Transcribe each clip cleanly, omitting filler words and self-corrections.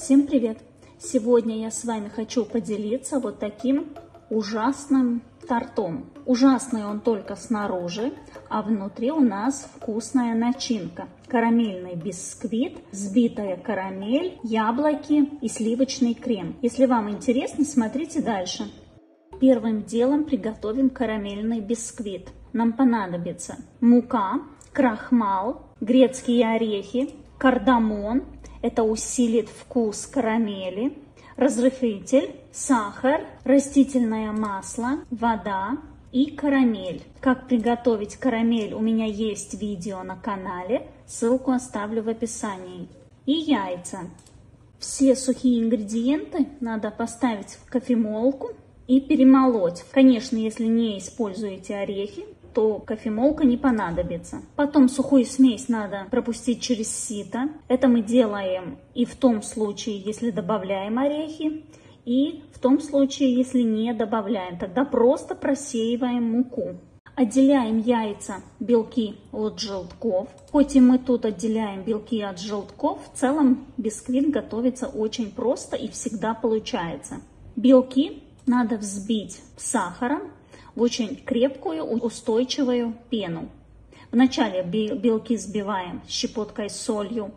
Всем привет! Сегодня я с вами хочу поделиться вот таким ужасным тортом. Ужасный он только снаружи, а внутри у нас вкусная начинка. Карамельный бисквит, взбитая карамель, яблоки и сливочный крем. Если вам интересно, смотрите дальше. Первым делом приготовим карамельный бисквит. Нам понадобится мука, крахмал, грецкие орехи, кардамон. Это усилит вкус карамели, разрыхлитель, сахар, растительное масло, вода и карамель. Как приготовить карамель, у меня есть видео на канале, ссылку оставлю в описании. И яйца. Все сухие ингредиенты надо поставить в кофемолку и перемолоть. Конечно, если не используете орехи, то кофемолка не понадобится. Потом сухую смесь надо пропустить через сито. Это мы делаем и в том случае, если добавляем орехи, и в том случае, если не добавляем. Тогда просто просеиваем муку. Отделяем яйца, белки от желтков. Хоть и мы тут отделяем белки от желтков, в целом бисквит готовится очень просто и всегда получается. Белки надо взбить с сахаром в очень крепкую, устойчивую пену. Вначале белки взбиваем щепоткой с солью.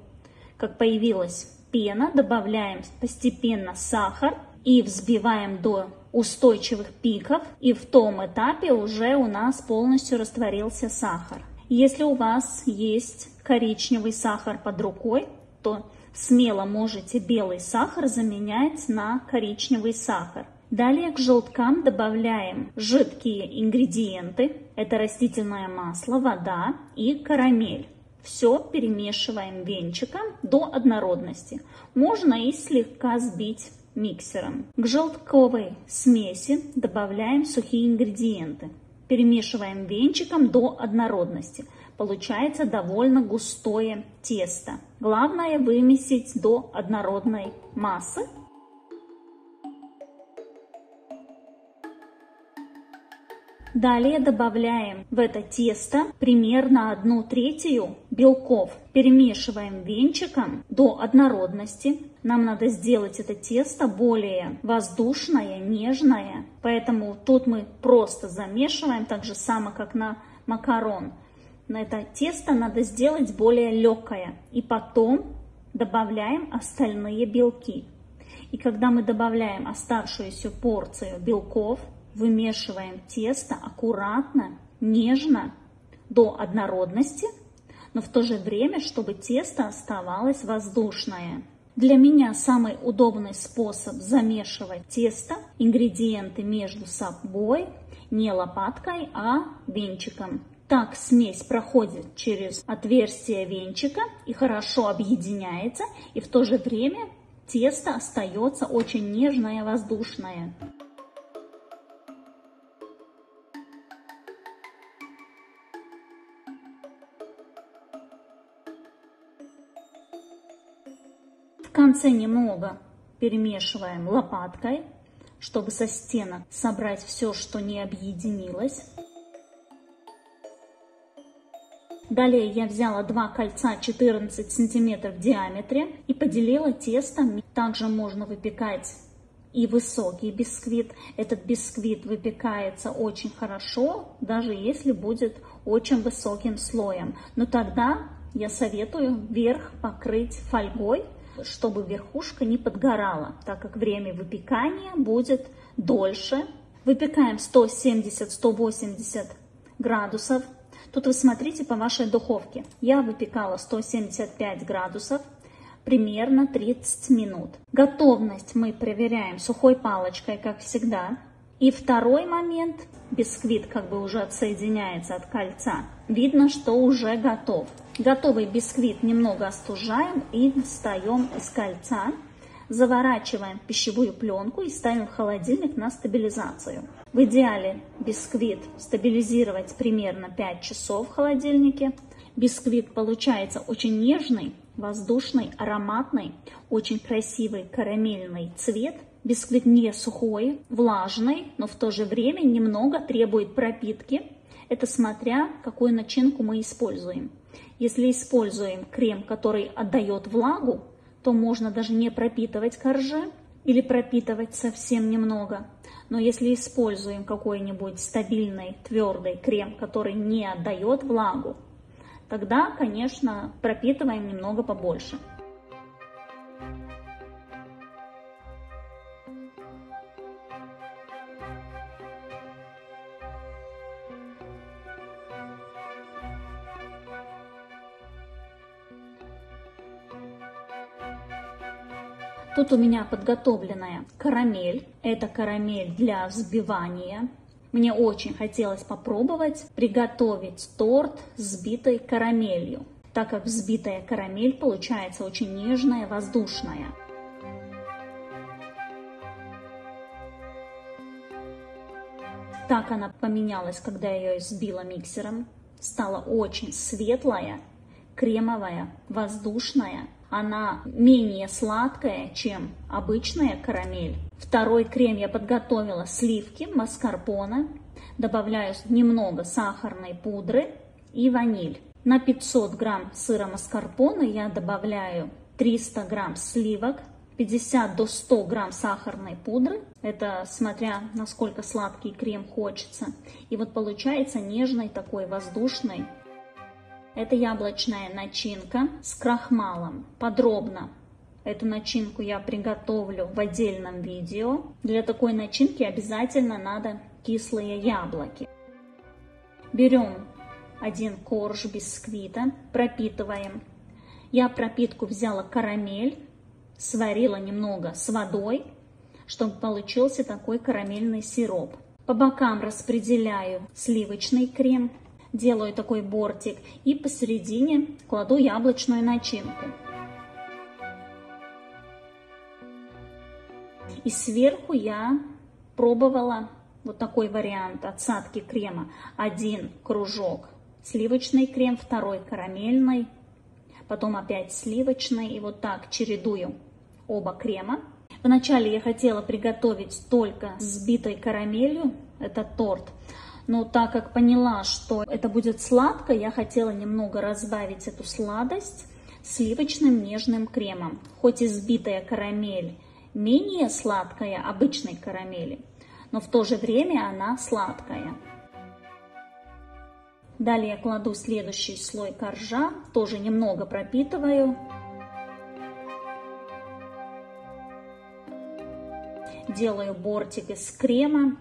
Как появилась пена, добавляем постепенно сахар и взбиваем до устойчивых пиков. И в том этапе уже у нас полностью растворился сахар. Если у вас есть коричневый сахар под рукой, то смело можете белый сахар заменять на коричневый сахар. Далее к желткам добавляем жидкие ингредиенты. Это растительное масло, вода и карамель. Все перемешиваем венчиком до однородности. Можно и слегка взбить миксером. К желтковой смеси добавляем сухие ингредиенты. Перемешиваем венчиком до однородности. Получается довольно густое тесто. Главное вымесить до однородной массы. Далее добавляем в это тесто примерно 1/3 белков. Перемешиваем венчиком до однородности. Нам надо сделать это тесто более воздушное, нежное. Поэтому тут мы просто замешиваем, так же само, как на макарон. Но это тесто надо сделать более легкое. И потом добавляем остальные белки. И когда мы добавляем оставшуюся порцию белков, вымешиваем тесто аккуратно, нежно, до однородности, но в то же время, чтобы тесто оставалось воздушное. Для меня самый удобный способ замешивать тесто, ингредиенты между собой, не лопаткой, а венчиком. Так смесь проходит через отверстие венчика и хорошо объединяется, и в то же время тесто остается очень нежное, воздушное. В конце немного перемешиваем лопаткой, чтобы со стенок собрать все, что не объединилось. Далее я взяла 2 кольца 14 см в диаметре и поделила тесто. Также можно выпекать и высокий бисквит. Этот бисквит выпекается очень хорошо, даже если будет очень высоким слоем. Но тогда я советую верх покрыть фольгой, чтобы верхушка не подгорала, так как время выпекания будет дольше. Выпекаем 170-180 градусов. Тут вы смотрите по вашей духовке. Я выпекала 175 градусов, примерно 30 минут. Готовность мы проверяем сухой палочкой, как всегда. И второй момент, бисквит как бы уже отсоединяется от кольца. Видно, что уже готов. Готовый бисквит немного остужаем и достаем из кольца. Заворачиваем в пищевую пленку и ставим в холодильник на стабилизацию. В идеале бисквит стабилизировать примерно 5 часов в холодильнике. Бисквит получается очень нежный, воздушный, ароматный, очень красивый карамельный цвет. Бисквит не сухой, влажный, но в то же время немного требует пропитки. Это смотря какую начинку мы используем. Если используем крем, который отдает влагу, то можно даже не пропитывать коржи или пропитывать совсем немного. Но если используем какой-нибудь стабильный твердый крем, который не отдает влагу, тогда, конечно, пропитываем немного побольше. Тут у меня подготовленная карамель. Это карамель для взбивания. Мне очень хотелось попробовать приготовить торт с взбитой карамелью, так как взбитая карамель получается очень нежная, воздушная. Так она поменялась, когда я ее взбила миксером. Стала очень светлая, кремовая, воздушная. Она менее сладкая, чем обычная карамель. Второй крем я подготовила сливки, маскарпоне. Добавляю немного сахарной пудры и ваниль. На 500 грамм сыра маскарпоне я добавляю 300 грамм сливок, 50 до 100 грамм сахарной пудры. Это смотря насколько сладкий крем хочется. И вот получается нежный такой воздушный. Это яблочная начинка с крахмалом. Подробно эту начинку я приготовлю в отдельном видео. Для такой начинки обязательно надо кислые яблоки. Берем один корж бисквита, пропитываем. Я пропитку взяла карамель, сварила немного с водой, чтобы получился такой карамельный сироп. По бокам распределяю сливочный крем. Делаю такой бортик и посередине кладу яблочную начинку. И сверху я пробовала вот такой вариант отсадки крема. Один кружок сливочный крем, второй карамельный, потом опять сливочный. И вот так чередую оба крема. Вначале я хотела приготовить только с взбитой карамелью этот торт. Но так как поняла, что это будет сладко, я хотела немного разбавить эту сладость сливочным нежным кремом. Хоть и взбитая карамель менее сладкая обычной карамели, но в то же время она сладкая. Далее я кладу следующий слой коржа, тоже немного пропитываю. Делаю бортик из крема.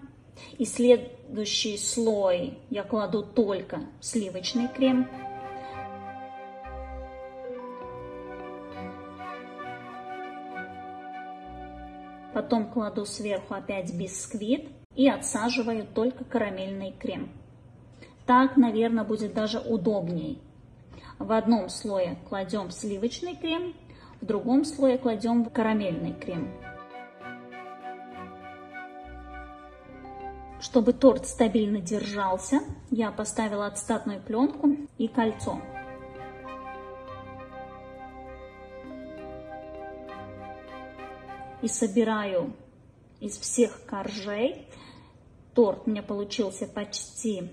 И следующий слой я кладу только сливочный крем. Потом кладу сверху опять бисквит и отсаживаю только карамельный крем. Так, наверное, будет даже удобней. В одном слое кладем сливочный крем, в другом слое кладем карамельный крем. Чтобы торт стабильно держался, я поставила отстатную пленку и кольцо. И собираю из всех коржей. Торт у меня получился почти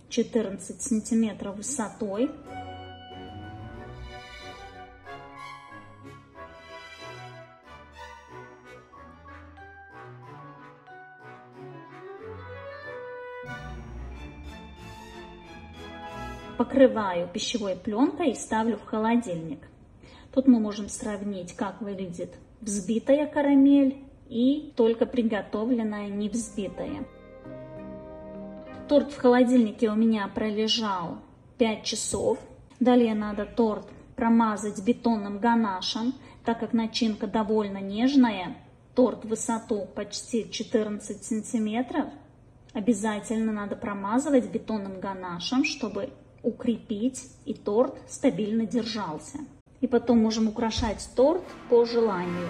14 сантиметров высотой. Покрываю пищевой пленкой и ставлю в холодильник. Тут мы можем сравнить, как выглядит взбитая карамель и только приготовленная не взбитая. Торт в холодильнике у меня пролежал 5 часов. Далее надо торт промазать бетонным ганашем, так как начинка довольно нежная. Торт в высоту почти 14 сантиметров. Обязательно надо промазывать бетонным ганашем, чтобы укрепить и торт стабильно держался. И потом можем украшать торт по желанию.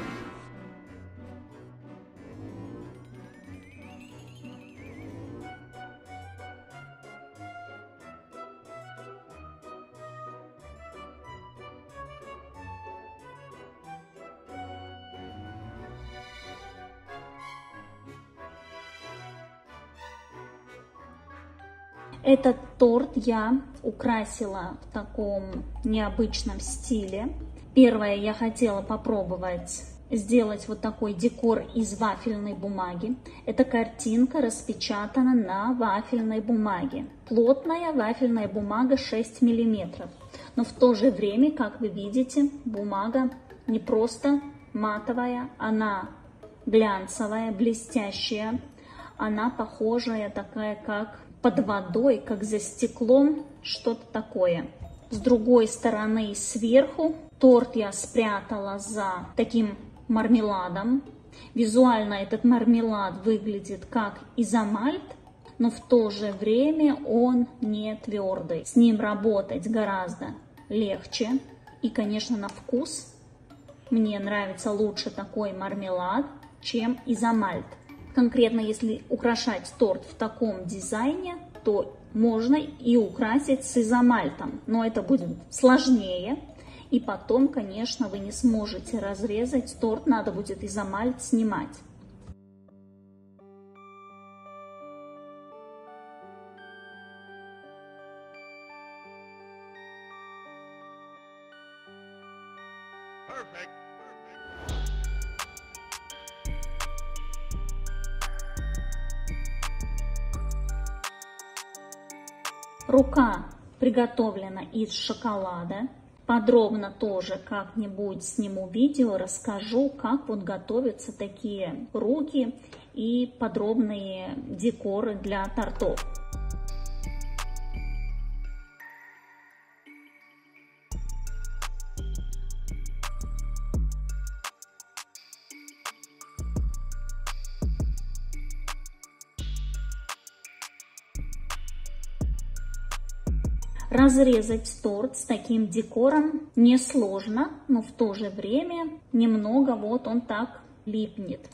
Этот торт я украсила в таком необычном стиле. Первое, я хотела попробовать сделать вот такой декор из вафельной бумаги. Эта картинка распечатана на вафельной бумаге. Плотная вафельная бумага 6 мм. Но в то же время, как вы видите, бумага не просто матовая, она глянцевая, блестящая. Она похожая такая, как под водой, как за стеклом, что-то такое. С другой стороны, сверху, торт я спрятала за таким мармеладом. Визуально этот мармелад выглядит как изомальт, но в то же время он не твердый. С ним работать гораздо легче. И, конечно, на вкус мне нравится лучше такой мармелад, чем изомальт. Конкретно, если украшать торт в таком дизайне, то можно и украсить с изомальтом, но это будет сложнее. И потом, конечно, вы не сможете разрезать торт, надо будет изомальт снимать. Рука приготовлена из шоколада. Подробно тоже как-нибудь сниму видео, расскажу, как вот готовятся такие руки и подробные декоры для тортов. Разрезать торт с таким декором несложно, но в то же время немного вот он так липнет.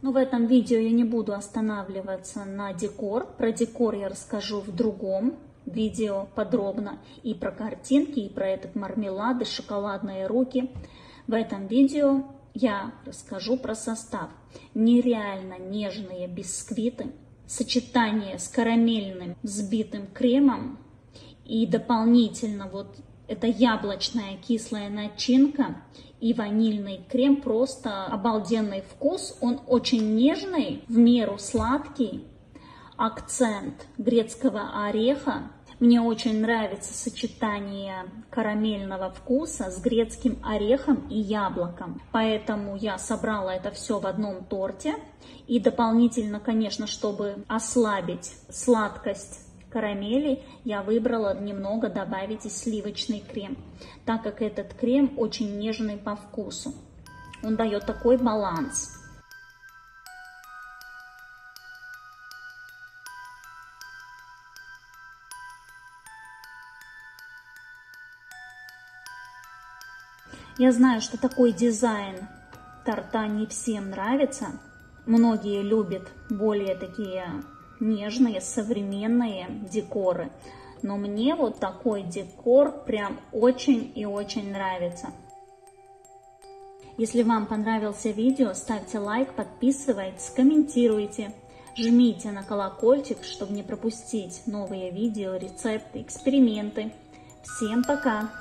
Но в этом видео я не буду останавливаться на декор. Про декор я расскажу в другом видео подробно. И про картинки, и про этот мармелад, и шоколадные руки. В этом видео я расскажу про состав. Нереально нежные бисквиты. Сочетание с карамельным взбитым кремом. И дополнительно вот эта яблочная кислая начинка и ванильный крем, просто обалденный вкус. Он очень нежный, в меру сладкий, акцент грецкого ореха. Мне очень нравится сочетание карамельного вкуса с грецким орехом и яблоком. Поэтому я собрала это все в одном торте. И дополнительно, конечно, чтобы ослабить сладкость карамели, я выбрала немного добавить и сливочный крем, так как этот крем очень нежный по вкусу. Он дает такой баланс. Я знаю, что такой дизайн торта не всем нравится. Многие любят более такие нежные, современные декоры. Но мне вот такой декор прям очень и очень нравится. Если вам понравился видео, ставьте лайк, подписывайтесь, комментируйте. Жмите на колокольчик, чтобы не пропустить новые видео, рецепты, эксперименты. Всем пока!